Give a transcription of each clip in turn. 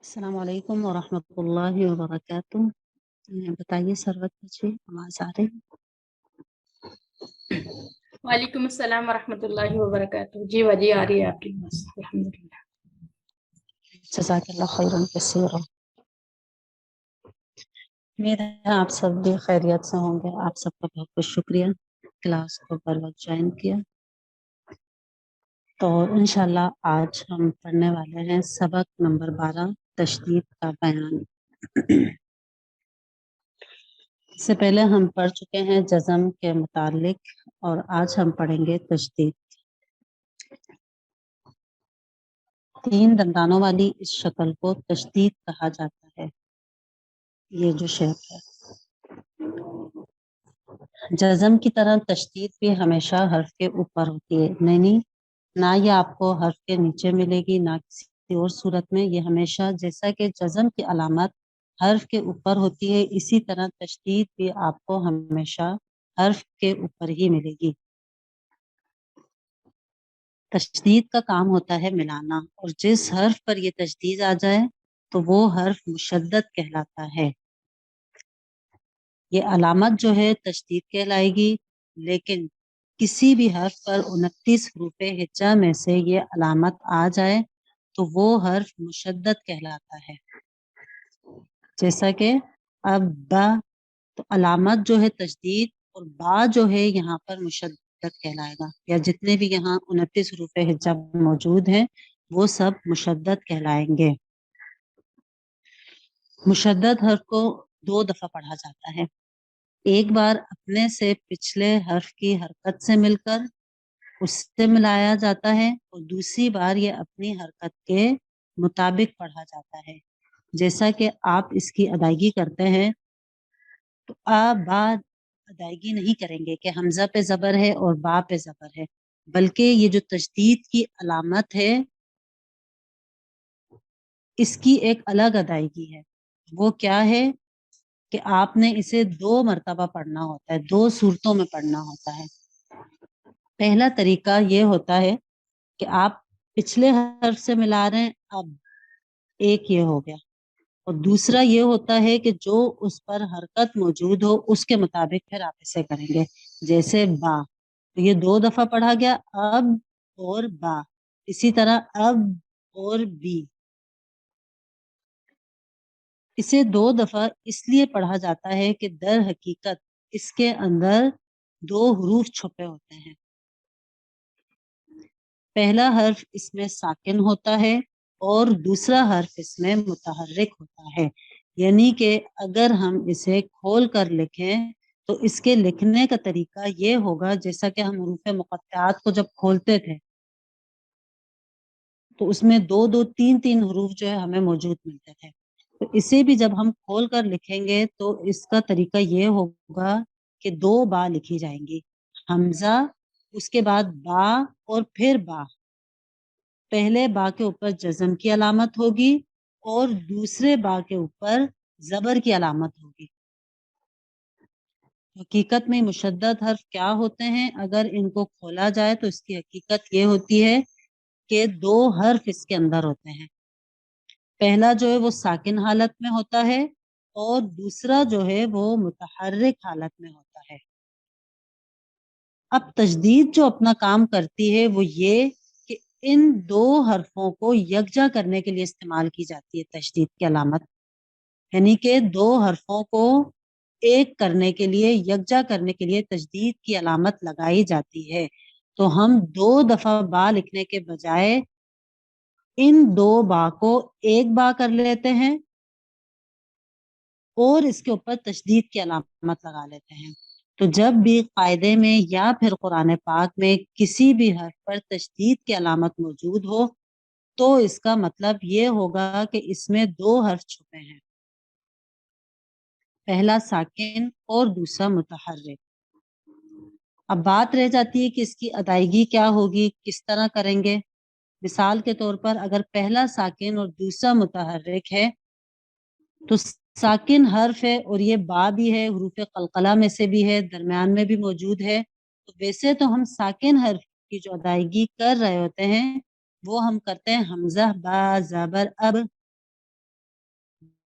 السلام علیکم ورحمۃ اللہ وبرکاتہ۔ بتائیے سروت جی، آواز آ رہی؟ وعلیکم السلام ورحمۃ اللہ وبرکاتہ۔ جی وجی آ رہی ہے آپ کی بات، الحمدللہ۔ جزاک اللہ خیرا کثیرا۔ امید ہے آپ سب بھی خیریت سے ہوں گے۔ آپ سب کا بہت بہت شکریہ کلاس کو پر وقت جوائن کیا۔ تو انشاءاللہ آج ہم پڑھنے والے ہیں سبق نمبر 12، تشدید کا بیان۔ اس سے پہلے ہم پڑھ چکے ہیں جزم کے متعلق، اور آج ہم پڑھیں گے تشدید۔ 3 دندانوں والی اس شکل کو تشدید کہا جاتا ہے۔ یہ جو شیپ ہے، جزم کی طرح تشدید بھی ہمیشہ حرف کے اوپر ہوتی ہے، نہ یہ آپ کو حرف کے نیچے ملے گی، نہ کسی اور صورت میں۔ یہ ہمیشہ جیسا کہ جزم کی علامت حرف کے اوپر ہوتی ہے، اسی طرح تشدید بھی آپ کو ہمیشہ حرف کے اوپر ہی ملے گی۔ تشدید کا کام ہوتا ہے ملانا، اور جس حرف پر یہ تشدید آ جائے تو وہ حرف مشدد کہلاتا ہے۔ یہ علامت جو ہے تشدید کہلائے گی، لیکن کسی بھی حرف پر 29 حروف ہجا میں سے یہ علامت آ جائے تو وہ حرف مشدد کہلاتا ہے۔ جیسا کہ اب با، تو علامت جو ہے تشدید، اور با جو ہے یہاں پر مشدد کہلائے گا، یا جتنے بھی یہاں 29 حروف ہجا موجود ہیں وہ سب مشدد کہلائیں گے۔ مشدد حرف کو 2 دفعہ پڑھا جاتا ہے، ایک بار اپنے سے پچھلے حرف کی حرکت سے مل کر اس سے ملایا جاتا ہے، اور دوسری بار یہ اپنی حرکت کے مطابق پڑھا جاتا ہے۔ جیسا کہ آپ اس کی ادائیگی کرتے ہیں تو آ با ادائیگی نہیں کریں گے کہ حمزہ پہ زبر ہے اور با پہ زبر ہے، بلکہ یہ جو تشدید کی علامت ہے اس کی ایک الگ ادائیگی ہے۔ وہ کیا ہے کہ آپ نے اسے 2 مرتبہ پڑھنا ہوتا ہے، 2 صورتوں میں پڑھنا ہوتا ہے۔ پہلا طریقہ یہ ہوتا ہے کہ آپ پچھلے حرف سے ملا رہے ہیں، اب ایک یہ ہو گیا، اور دوسرا یہ ہوتا ہے کہ جو اس پر حرکت موجود ہو اس کے مطابق پھر آپ اسے کریں گے۔ جیسے با، تو یہ 2 دفعہ پڑھا گیا، اب اور با، اسی طرح اب اور بی۔ اسے 2 دفعہ اس لیے پڑھا جاتا ہے کہ در حقیقت اس کے اندر 2 حروف چھپے ہوتے ہیں۔ پہلا حرف اس میں ساکن ہوتا ہے اور دوسرا حرف اس میں متحرک ہوتا ہے، یعنی کہ اگر ہم اسے کھول کر لکھیں تو اس کے لکھنے کا طریقہ یہ ہوگا جیسا کہ ہم حروف مقطعات کو جب کھولتے تھے تو اس میں 2 2 3 3 حروف جو ہے ہمیں موجود ملتے تھے، تو اسے بھی جب ہم کھول کر لکھیں گے تو اس کا طریقہ یہ ہوگا کہ 2 با لکھی جائیں گی، حمزہ، اس کے بعد با، اور پھر با۔ پہلے با کے اوپر جزم کی علامت ہوگی اور دوسرے با کے اوپر زبر کی علامت ہوگی۔ حقیقت میں مشدد حرف کیا ہوتے ہیں؟ اگر ان کو کھولا جائے تو اس کی حقیقت یہ ہوتی ہے کہ 2 حرف اس کے اندر ہوتے ہیں۔ پہلا جو ہے وہ ساکن حالت میں ہوتا ہے اور دوسرا جو ہے وہ متحرک حالت میں ہوتا ہے۔ اب تشدید جو اپنا کام کرتی ہے وہ یہ کہ ان 2 حرفوں کو یکجا کرنے کے لیے استعمال کی جاتی ہے تشدید کی علامت، یعنی کہ 2 حرفوں کو ایک کرنے کے لیے، یکجا کرنے کے لیے تشدید کی علامت لگائی جاتی ہے۔ تو ہم 2 دفعہ با لکھنے کے بجائے ان 2 با کو ایک با کر لیتے ہیں اور اس کے اوپر تشدید کی علامت لگا لیتے ہیں۔ تو جب بھی قاعدے میں یا پھر قرآن پاک میں کسی بھی حرف پر تشدید کی علامت موجود ہو تو اس کا مطلب یہ ہوگا کہ اس میں 2 حرف چھپے ہیں، پہلا ساکن اور دوسرا متحرک۔ اب بات رہ جاتی ہے کہ اس کی ادائیگی کیا ہوگی، کس طرح کریں گے۔ مثال کے طور پر اگر پہلا ساکن اور دوسرا متحرک ہے تو ساکن حرف ہے اور یہ با بھی ہے، حروف قلقلہ میں سے بھی ہے، درمیان میں بھی موجود ہے، تو ویسے تو ہم ساکن حرف کی جو ادائیگی کر رہے ہوتے ہیں وہ ہم کرتے ہیں حمزہ با زبر اب،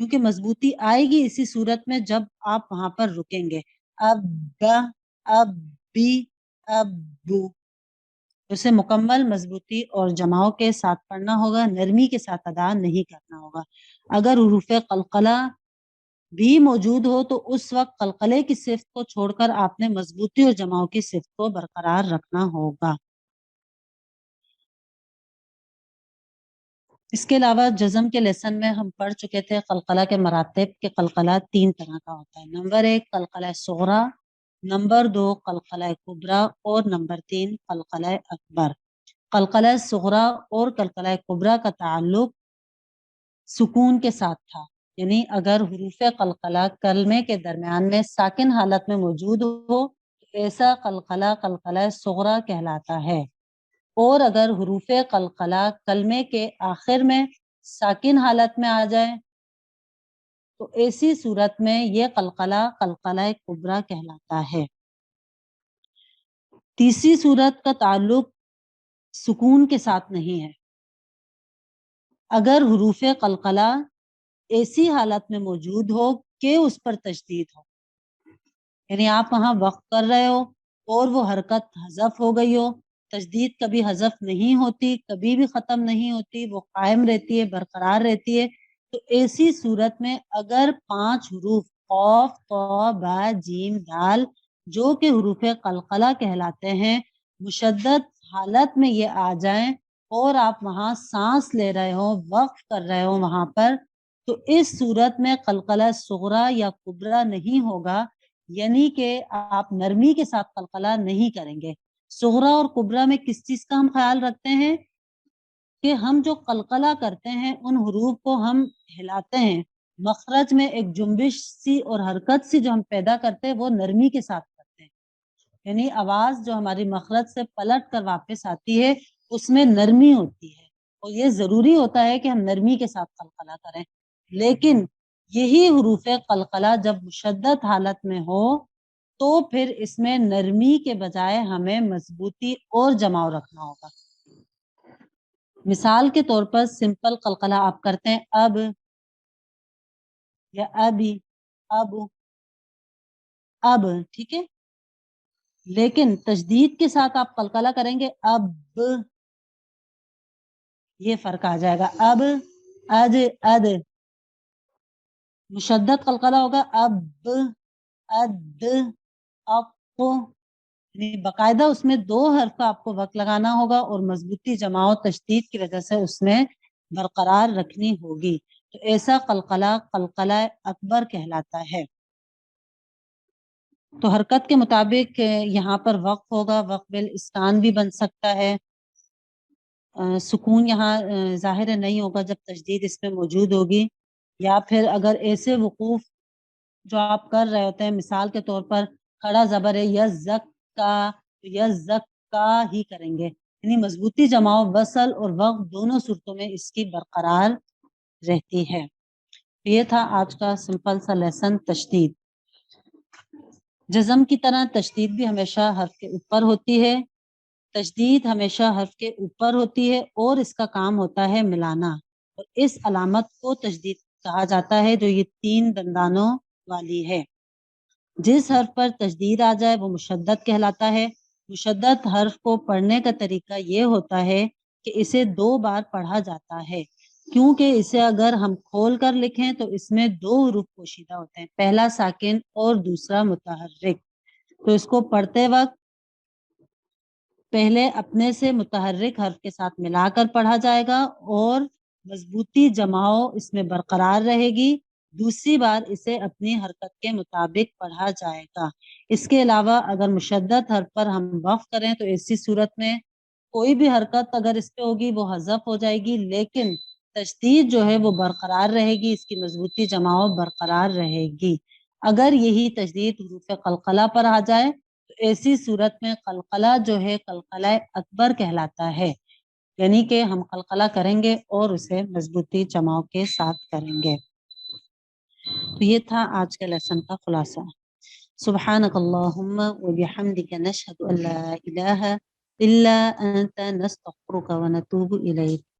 کیونکہ مضبوطی آئے گی اسی صورت میں جب آپ وہاں پر رکیں گے. اب اب بی اب بو، اسے مکمل مضبوطی اور جماؤ کے ساتھ پڑھنا ہوگا، نرمی کے ساتھ ادا نہیں کرنا ہوگا. اگر حروف قلقلہ بھی موجود ہو تو اس وقت قلقلے کی صفت کو چھوڑ کر آپ نے مضبوطی اور جماؤ کی صفت کو برقرار رکھنا ہوگا. اس کے علاوہ جزم کے لیسن میں ہم پڑھ چکے تھے قلقلہ کے مراتب کہ قلقلہ 3 طرح کا ہوتا ہے. نمبر 1 قلقلہ صغرا، نمبر 2 قلقلہ کبرا اور نمبر 3 قلقلہ اکبر. قلقلہ صغرا اور قلقلہ کبرا کا تعلق سکون کے ساتھ تھا، یعنی اگر حروف قلقلہ کلمے کے درمیان میں ساکن حالت میں موجود ہو تو ایسا قلقلہ قلقلہ صغرا کہلاتا ہے، اور اگر حروف قلقلہ کلمے کے آخر میں ساکن حالت میں آ جائے تو ایسی صورت میں یہ قلقلہ قلقلہ کبرا کہلاتا ہے. تیسری صورت کا تعلق سکون کے ساتھ نہیں ہے. اگر حروف قلقلہ ایسی حالت میں موجود ہو کہ اس پر تشدید ہو، یعنی آپ وہاں وقف کر رہے ہو اور وہ حرکت حذف ہو گئی ہو، تشدید کبھی حذف نہیں ہوتی، کبھی بھی ختم نہیں ہوتی، وہ قائم رہتی ہے، برقرار رہتی ہے، تو ایسی صورت میں اگر 5 حروف قاف طا با جیم دال جو کہ حروف قلقلہ کہلاتے ہیں مشدد حالت میں یہ آ جائیں اور آپ وہاں سانس لے رہے ہو، وقف کر رہے ہو وہاں پر، تو اس صورت میں قلقلہ صغرا یا کبرا نہیں ہوگا، یعنی کہ آپ نرمی کے ساتھ قلقلہ نہیں کریں گے. صغرا اور کبرا میں کس چیز کا ہم خیال رکھتے ہیں کہ ہم جو قلقلہ کرتے ہیں ان حروف کو ہم ہلاتے ہیں، مخرج میں ایک جنبش سی اور حرکت سی جو ہم پیدا کرتے ہیں وہ نرمی کے ساتھ کرتے ہیں، یعنی آواز جو ہماری مخرج سے پلٹ کر واپس آتی ہے اس میں نرمی ہوتی ہے، اور یہ ضروری ہوتا ہے کہ ہم نرمی کے ساتھ قلقلہ کریں. لیکن یہی حروف قلقلہ جب مشدد حالت میں ہو تو پھر اس میں نرمی کے بجائے ہمیں مضبوطی اور جماؤ رکھنا ہوگا. مثال کے طور پر سمپل قلقلہ آپ کرتے ہیں اب یا ابھی، اب، ٹھیک ہے، لیکن تشدید کے ساتھ آپ قلقلہ کریں گے اب، یہ فرق آ جائے گا. اب اد مشدد قلقلہ ہوگا اب اد اق، یعنی باقاعدہ اس میں 2 حرف کا آپ کو وقت لگانا ہوگا اور مضبوطی جماؤ تشدید کی وجہ سے اس میں برقرار رکھنی ہوگی، تو ایسا قلقلہ قلقلہ اکبر کہلاتا ہے. تو حرکت کے مطابق یہاں پر وقف ہوگا، وقف بالاسکان بھی بن سکتا ہے، سکون یہاں ظاہر نہیں ہوگا جب تشدید اس میں موجود ہوگی، یا پھر اگر ایسے وقوف جو آپ کر رہے ہوتے ہیں مثال کے طور پر کھڑا زبر ہے یزک کا ہی کریں گے، یعنی مضبوطی جماؤ وصل اور وقف دونوں صورتوں میں اس کی برقرار رہتی ہے. یہ تھا آج کا سمپل سا لیسن تشدید. جزم کی طرح تشدید بھی ہمیشہ حرف کے اوپر ہوتی ہے، تشدید ہمیشہ حرف کے اوپر ہوتی ہے اور اس کا کام ہوتا ہے ملانا، اور اس علامت کو تشدید کہا جاتا ہے جو یہ 3 دندانوں والی ہے. جس حرف پر تشدید آ جائے وہ مشدد کہلاتا ہے. مشدد حرف کو پڑھنے کا طریقہ یہ ہوتا ہے کہ اسے 2 بار پڑھا جاتا ہے، کیونکہ اسے اگر ہم کھول کر لکھیں تو اس میں 2 حروف پوشیدہ ہوتے ہیں، پہلا ساکن اور دوسرا متحرک. تو اس کو پڑھتے وقت پہلے اپنے سے متحرک حرف کے ساتھ ملا کر پڑھا جائے گا اور مضبوطی جماؤ اس میں برقرار رہے گی، دوسری بار اسے اپنی حرکت کے مطابق پڑھا جائے گا. اس کے علاوہ اگر مشدد حرف پر ہم وقف کریں تو ایسی صورت میں کوئی بھی حرکت اگر اس پہ ہوگی وہ حذف ہو جائے گی، لیکن تشدید جو ہے وہ برقرار رہے گی، اس کی مضبوطی جماؤ برقرار رہے گی. اگر یہی تشدید حروف قلقلہ پر آ جائے تو ایسی صورت میں قلقلہ جو ہے قلقلہ اکبر کہلاتا ہے، یعنی کہ ہم قلقلہ کریں گے اور اسے مضبوطی جماؤ کے ساتھ کریں گے. تو یہ تھا آج کے لیسن کا خلاصہ. سبحانک اللہم و بحمدک نشہد ان لا الہ الا انت نستغفرک و نتوب الیک.